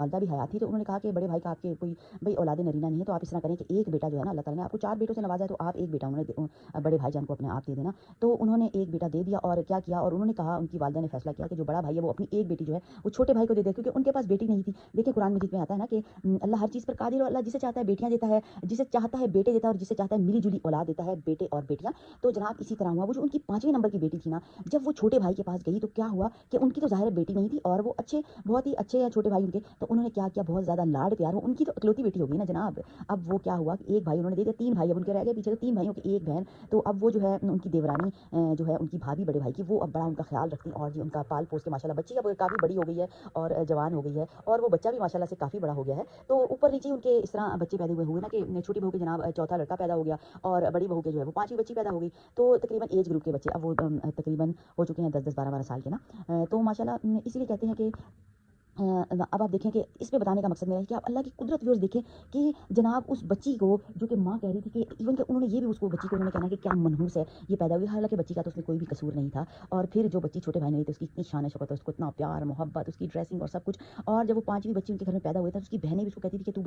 वालिदा भी हयात थी, तो उन्होंने कहा कि बड़े भाई का आपके कोई भई औलाद नरीना नहीं है, तो आप इस तरह करें कि एक बेटा जो है ना, अल्लाह ताला ने आपको 4 बेटों से नवाज़ा है, तो आप एक बेटा बड़े भाईजान को अपने आप दे देना। तो उन्होंने एक बेटा दे दिया और क्या किया, और उन्होंने कहा, उनकी वालिदा ने फैसला किया कि जो बड़ा भाई है वो अपनी एक बेटी जो है वो छोटे भाई को दे दे, क्योंकि उनके पास बेटी नहीं थी। देखिए कुरान मजीद में आता है ना कि अल्लाह हर चीज़ पर कादिर, और अल्लाह जिसे चाहता है बेटियाँ देता है, जिसे चाहता है बेटे देता है, और जिसे चाहता है मिली-जुली औलाद देता है, बेटे और बेटियाँ। तो जनाब इसी तरह हुआ, वो जो उनकी 5वें नंबर की बेटी थी ना, जब वो छोटे भाई के पास गई, तो क्या हुआ कि उनकी तो ज़ाहिर है बेटी नहीं थी, और वो बहुत ही अच्छे हैं छोटे भाई उनके, तो उन्होंने क्या किया, बहुत ज़्यादा लाड प्यार, वो उनकी तो इकलौती बेटी हो गई ना जनाब। अब वो क्या हुआ कि एक भाई उन्होंने दे दिया, 3 भाई अब उनके रह गए पीछे, तो 3 भाइयों की 1 बहन। तो अब वो जो है उनकी देवरानी जो है उनकी भाभी बड़े भाई की, वो अब बड़ा उनका ख़्याल रखती हैं, और जी उनका पाल-पोस के माशाल्लाह बच्ची अब काफ़ी बड़ी हो गई है, और जवान हो गई है, और वो बच्चा भी माशाल्लाह से काफ़ी बड़ा हो गया है। तो ऊपर-नीचे उनके इस तरह बच्चे पैदा हुए ना कि छोटी बहू के जनाब चौथा लड़का पैदा हो गया, और बड़ी बहू के जो है वो 5वीं बच्ची पैदा हो गई। तो तकरीबन एज ग्रुप के बच्चे अब वो तकरीबन हो चुके हैं 10-10, 12-12 साल के ना। तो माशाल्लाह इसीलिए कहते हैं कि अब आप देखें कि इसमें बताने का मकसद मेरा है कि आप अल्लाह की कुदरत व्यूअर्स देखें कि जनाब उस बच्ची को, जो कि माँ कह रही थी कि इवन कि उन्होंने ये भी उसको बच्ची को उन्होंने कहना कि क्या मनहूस है ये पैदा हुई, हालांकि बच्ची का तो उसमें कोई भी कसूर नहीं था। और फिर जो बच्ची छोटे भाई ने ली थी, उसकी इतनी शान शौकत, उसको इतना प्यार मोहब्बत, उसकी ड्रेसिंग और सब कुछ। और जब वो 5वीं बच्ची उनके घर में पैदा हुई था, उसकी बहनें भी उसको कहती थी कि तू